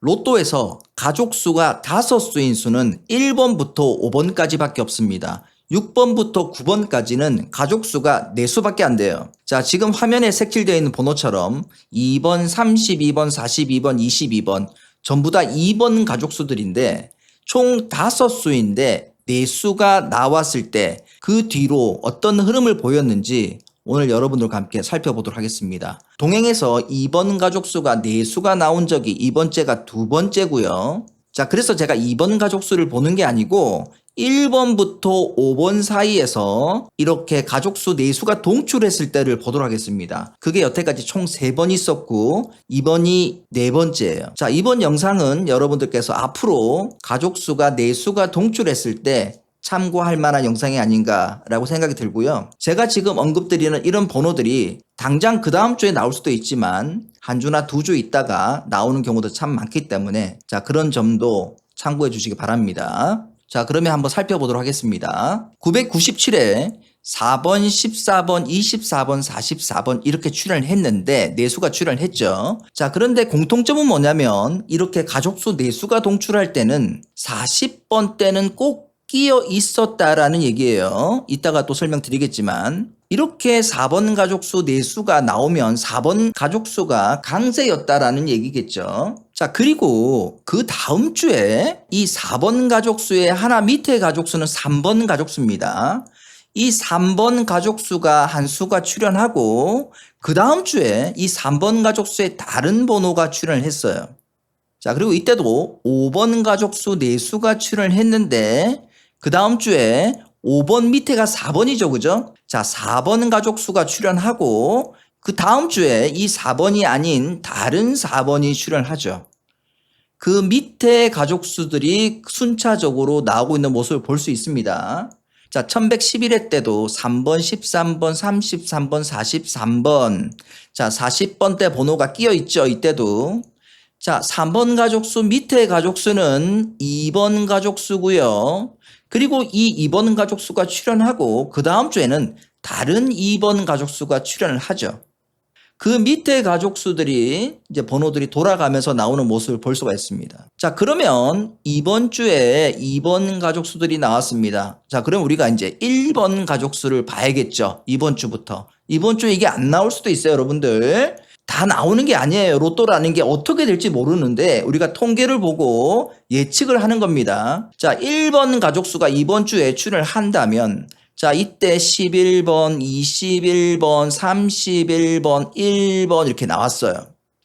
로또에서 가족수가 5수인 수는 1번부터 5번까지밖에 없습니다. 6번부터 9번까지는 가족수가 4수밖에 안 돼요. 자, 지금 화면에 색칠되어 있는 번호처럼 2번, 32번, 42번, 22번 전부 다 2번 가족수들인데 총 5수인데 4수가 나왔을 때 그 뒤로 어떤 흐름을 보였는지 오늘 여러분들과 함께 살펴보도록 하겠습니다. 동행에서 2번 가족수가 4수가 나온 적이 이번째가 2번째고요. 자, 그래서 제가 2번 가족수를 보는 게 아니고 1번부터 5번 사이에서 이렇게 가족수 4수가 동출했을 때를 보도록 하겠습니다. 그게 여태까지 총 3번 있었고 이번이 4번째예요. 자, 이번 영상은 여러분들께서 앞으로 가족수가 4수가 동출했을 때 참고할 만한 영상이 아닌가라고 생각이 들고요. 제가 지금 언급드리는 이런 번호들이 당장 그 다음 주에 나올 수도 있지만 한 주나 2주 있다가 나오는 경우도 참 많기 때문에 자, 그런 점도 참고해 주시기 바랍니다. 자, 그러면 한번 살펴보도록 하겠습니다. 997에 4번, 14번, 24번, 44번 이렇게 출연을 했는데 4수가 출연을 했죠. 자, 그런데 공통점은 뭐냐면 이렇게 가족수 4수가 동출할 때는 40번 때는 꼭 끼어 있었다라는 얘기예요. 이따가 또 설명드리겠지만 이렇게 4번 가족수 4수가 나오면 4번 가족수가 강세였다라는 얘기겠죠. 자, 그리고 그 다음 주에 이 4번 가족수의 하나 밑에 가족수는 3번 가족수입니다. 이 3번 가족수가 한 수가 출연하고 그 다음 주에 이 3번 가족수의 다른 번호가 출연을 했어요. 자, 그리고 이때도 5번 가족수 4수가 출연을 했는데 그 다음 주에 5번 밑에가 4번이죠. 그죠? 자, 4번 가족수가 출연하고 그 다음 주에 이 4번이 아닌 다른 4번이 출연하죠. 그 밑에 가족수들이 순차적으로 나오고 있는 모습을 볼 수 있습니다. 자, 1111회 때도 3번, 13번, 33번, 43번. 자, 40번 대 번호가 끼어 있죠. 이때도. 자, 3번 가족수 밑에 가족수는 2번 가족수고요. 그리고 이 2번 가족수가 출연하고 그 다음 주에는 다른 2번 가족수가 출연을 하죠. 그 밑에 가족수들이 이제 번호들이 돌아가면서 나오는 모습을 볼 수가 있습니다. 자, 그러면 이번 주에 2번 가족수들이 나왔습니다. 자, 그럼 우리가 이제 1번 가족수를 봐야겠죠. 이번 주부터. 이번 주에 이게 안 나올 수도 있어요, 여러분들. 다 나오는 게 아니에요. 로또라는 게 어떻게 될지 모르는데 우리가 통계를 보고 예측을 하는 겁니다. 자, 1번 가족수가 이번 주에 출연을 한다면 자, 이때 11번, 21번, 31번, 1번 이렇게 나왔어요.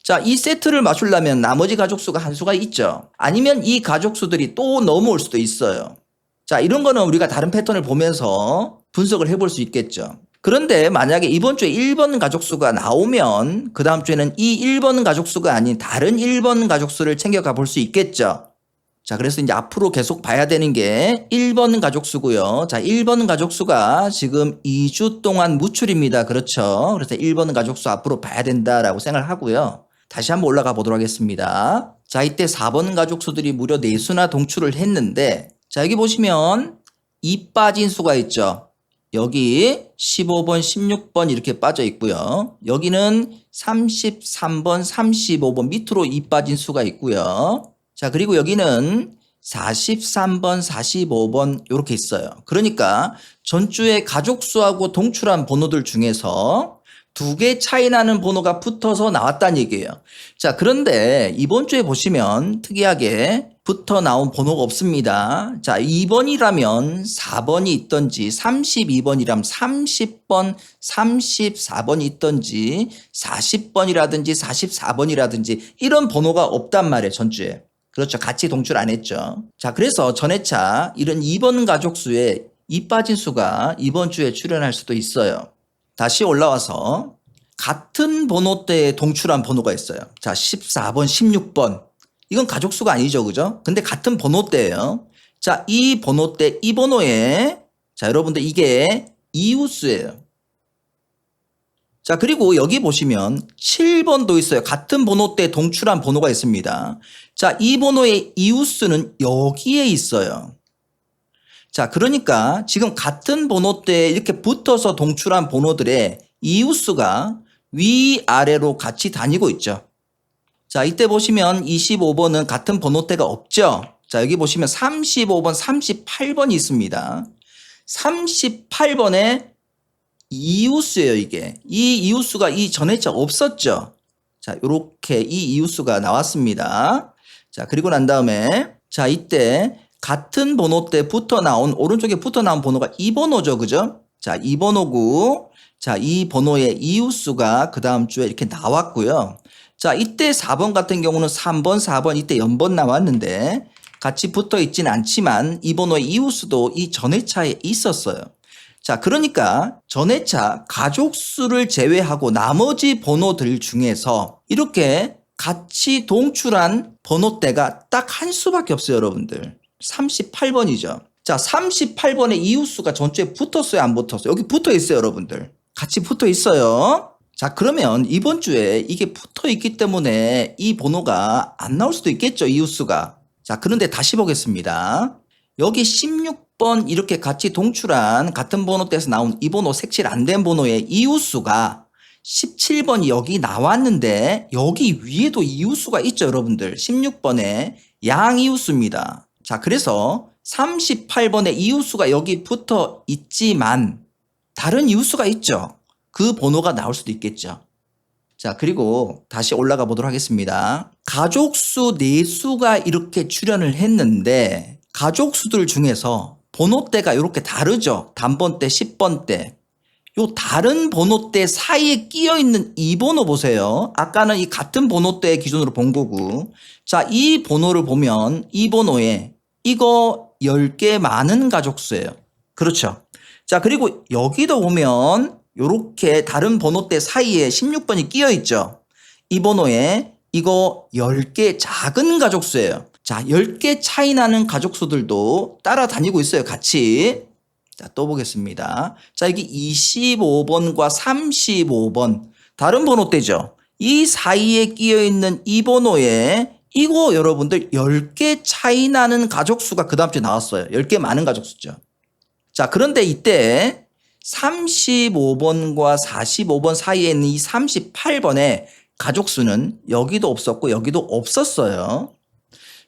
자, 이 세트를 맞추려면 나머지 가족수가 한 수가 있죠. 아니면 이 가족수들이 또 넘어올 수도 있어요. 자, 이런 거는 우리가 다른 패턴을 보면서 분석을 해볼 수 있겠죠. 그런데 만약에 이번 주에 1번 가족수가 나오면 그 다음 주에는 이 1번 가족수가 아닌 다른 1번 가족수를 챙겨가 볼 수 있겠죠. 자, 그래서 이제 앞으로 계속 봐야 되는 게 1번 가족수고요. 자, 1번 가족수가 지금 2주 동안 무출입니다. 그렇죠. 그래서 1번 가족수 앞으로 봐야 된다라고 생각을 하고요. 다시 한번 올라가 보도록 하겠습니다. 자, 이때 4번 가족수들이 무려 4수나 동출을 했는데 자, 여기 보시면 2 빠진 수가 있죠. 여기 15번, 16번 이렇게 빠져 있고요. 여기는 33번, 35번 밑으로 2 빠진 수가 있고요. 자, 그리고 여기는 43번, 45번 이렇게 있어요. 그러니까 전주에 가족수하고 동출한 번호들 중에서 2개 차이 나는 번호가 붙어서 나왔다는 얘기예요. 자, 그런데 이번 주에 보시면 특이하게 붙어 나온 번호가 없습니다. 자, 2번이라면 4번이 있던지 32번이라면 30번, 34번이 있던지 40번이라든지 44번이라든지 이런 번호가 없단 말이에요. 전주에. 그렇죠. 같이 동출 안 했죠. 자, 그래서 전회차 이런 2번 가족수에 2 빠진 수가 이번 주에 출연할 수도 있어요. 다시 올라와서 같은 번호대에 동출한 번호가 있어요. 자, 14번, 16번. 이건 가족수가 아니죠. 그죠? 근데 같은 번호대예요. 자, 이 번호대, 이 번호에 자, 여러분들 이게 이웃수예요. 자, 그리고 여기 보시면 7번도 있어요. 같은 번호대에 동출한 번호가 있습니다. 자, 이 번호의 이웃수는 여기에 있어요. 자, 그러니까 지금 같은 번호대에 이렇게 붙어서 동출한 번호들의 이웃수가 위아래로 같이 다니고 있죠. 자, 이때 보시면 25번은 같은 번호대가 없죠. 자, 여기 보시면 35번, 38번이 있습니다. 38번에 이웃수예요, 이게. 이 이웃수가 이 전해차 없었죠. 자, 요렇게 이 이웃수가 나왔습니다. 자, 그리고 난 다음에 자, 이때 같은 번호대 붙어 나온 오른쪽에 붙어 나온 번호가 2번호죠. 그죠? 자, 2번호고 자, 이 번호의 이웃수가 그 다음 주에 이렇게 나왔고요. 자, 이때 4번 같은 경우는 3번, 4번 이때 연번 나왔는데 같이 붙어 있진 않지만 이 번호의 이웃수도 이 전해차에 있었어요. 자, 그러니까 전해차 가족수를 제외하고 나머지 번호들 중에서 이렇게 같이 동출한 번호대가 딱 한 수밖에 없어요, 여러분들. 38번이죠. 자, 38번의 이웃수가 전주에 붙었어요, 안 붙었어요? 여기 붙어 있어요, 여러분들. 같이 붙어 있어요. 자, 그러면 이번 주에 이게 붙어 있기 때문에 이 번호가 안 나올 수도 있겠죠, 이웃수가. 자, 그런데 다시 보겠습니다. 여기 16번 이렇게 같이 동출한 같은 번호대에서 나온 이 번호 색칠 안 된 번호의 이웃수가 17번이 여기 나왔는데 여기 위에도 이웃수가 있죠, 여러분들. 16번에 양이웃수입니다. 자, 그래서 38번에 이웃수가 여기 붙어 있지만 다른 이웃수가 있죠. 그 번호가 나올 수도 있겠죠. 자, 그리고 다시 올라가 보도록 하겠습니다. 가족수 4수가 이렇게 출연을 했는데 가족수들 중에서 번호대가 이렇게 다르죠. 단번대, 10번대. 요 다른 번호대 사이에 끼어 있는 이 번호 보세요. 아까는 이 같은 번호대 기준으로 본 거고. 자, 이 번호를 보면 이 번호에 이거 10개 많은 가족수예요. 그렇죠. 자, 그리고 여기도 보면 요렇게 다른 번호대 사이에 16번이 끼어 있죠. 이 번호에 이거 10개 작은 가족수예요. 자, 10개 차이 나는 가족수들도 따라다니고 있어요, 같이. 자, 또 보겠습니다. 자, 여기 25번과 35번 다른 번호대죠. 이 사이에 끼어 있는 이 번호에 이거 여러분들 10개 차이 나는 가족수가 그 다음 주에 나왔어요. 10개 많은 가족수죠. 자, 그런데 이때 35번과 45번 사이에 있는 이 38번의 가족수는 여기도 없었고 여기도 없었어요.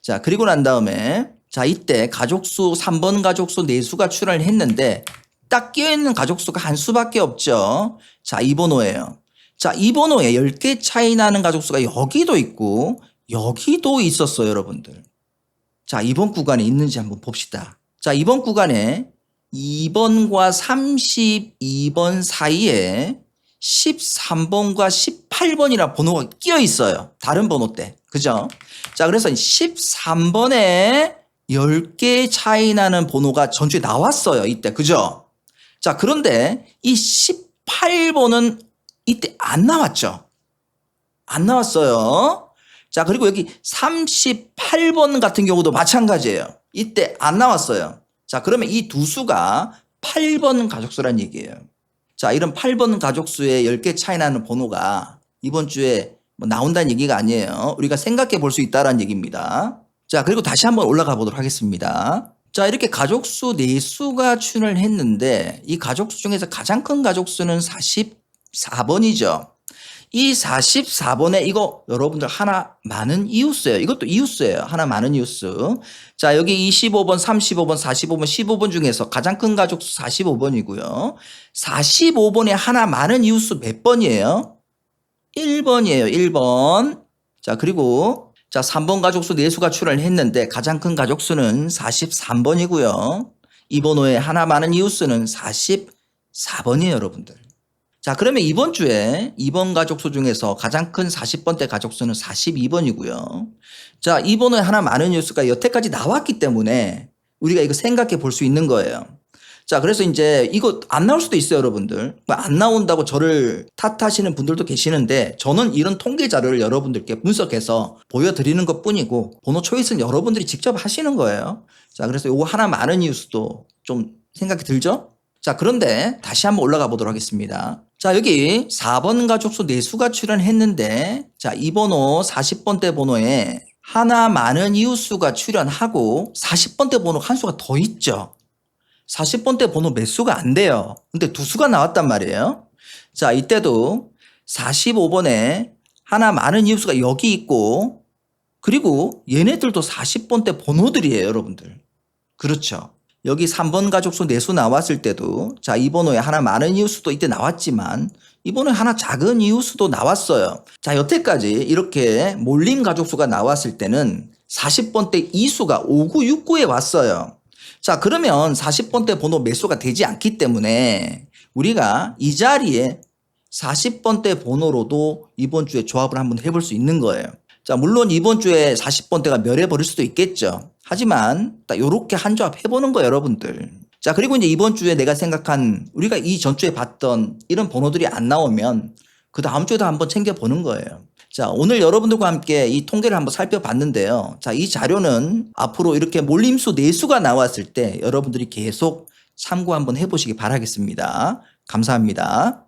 자, 그리고 난 다음에 자, 이때 가족수 3번 가족수 4수가 출연을 했는데 딱 끼어있는 가족수가 한 수밖에 없죠. 자, 이 번호예요. 자, 이 번호에 10개 차이 나는 가족수가 여기도 있고 여기도 있었어요, 여러분들. 자, 이번 구간에 있는지 한번 봅시다. 자, 이번 구간에 2번과 32번 사이에 13번과 18번이라 번호가 끼어 있어요. 다른 번호대. 그죠? 자, 그래서 13번에 10개 차이 나는 번호가 전주에 나왔어요. 이때. 그죠? 자, 그런데 이 18번은 이때 안 나왔죠. 안 나왔어요. 자, 그리고 여기 38번 같은 경우도 마찬가지예요. 이때 안 나왔어요. 자, 그러면 이 두 수가 8번 가족수란 얘기예요. 자, 이런 8번 가족수에 10개 차이 나는 번호가 이번 주에 뭐 나온다는 얘기가 아니에요. 우리가 생각해 볼 수 있다는 얘기입니다. 자, 그리고 다시 한번 올라가 보도록 하겠습니다. 자, 이렇게 가족수 4수가 출연을 했는데 이 가족수 중에서 가장 큰 가족수는 44번이죠. 이 44번에 이거 여러분들 하나 많은 이웃수예요. 이것도 이웃수예요. 하나 많은 이웃수. 자, 여기 25번, 35번, 45번, 15번 중에서 가장 큰 가족수 45번이고요. 45번에 하나 많은 이웃수 몇 번이에요? 1번이에요. 1번. 자, 그리고 자, 3번 가족수 4수가 출연을 했는데 가장 큰 가족수는 43번이고요. 이 번호에 하나 많은 이웃수는 44번이에요, 여러분들. 자, 그러면 이번 주에 2번 가족수 중에서 가장 큰 40번대 가족수는 42번이고요. 자, 이 번호에 하나 많은 이웃수가 여태까지 나왔기 때문에 우리가 이거 생각해 볼 수 있는 거예요. 자, 그래서 이제 이거 안 나올 수도 있어요, 여러분들. 안 나온다고 저를 탓하시는 분들도 계시는데 저는 이런 통계 자료를 여러분들께 분석해서 보여드리는 것 뿐이고 번호 초이스는 여러분들이 직접 하시는 거예요. 자, 그래서 이거 하나 많은 이웃수도 좀 생각이 들죠? 자, 그런데 다시 한번 올라가 보도록 하겠습니다. 자, 여기 4번 가족수 4수가 출연했는데 자, 이 번호 40번대 번호에 하나 많은 이웃수가 출연하고 40번대 번호 한 수가 더 있죠. 40번대 번호 몇 수가 안 돼요. 근데 2수가 나왔단 말이에요. 자, 이때도 45번에 하나 많은 이웃수가 여기 있고 그리고 얘네들도 40번대 번호들이에요, 여러분들. 그렇죠. 여기 3번 가족수 내수 나왔을 때도 자, 이 번호에 하나 많은 이웃수도 이때 나왔지만 이 번호에 하나 작은 이웃수도 나왔어요. 자, 여태까지 이렇게 몰림 가족수가 나왔을 때는 40번대 이수가 5969에 왔어요. 자, 그러면 40번대 번호 매수가 되지 않기 때문에 우리가 이 자리에 40번대 번호로도 이번 주에 조합을 한번 해볼 수 있는 거예요. 자, 물론 이번 주에 40번대가 멸해버릴 수도 있겠죠. 하지만 딱 요렇게 한 조합 해보는 거예요, 여러분들. 자, 그리고 이제 이번 주에 내가 생각한 우리가 이 전주에 봤던 이런 번호들이 안 나오면 그 다음 주에도 한번 챙겨보는 거예요. 자, 오늘 여러분들과 함께 이 통계를 한번 살펴봤는데요. 자, 이 자료는 앞으로 이렇게 몰림수 내수가 나왔을 때 여러분들이 계속 참고 한번 해보시기 바라겠습니다. 감사합니다.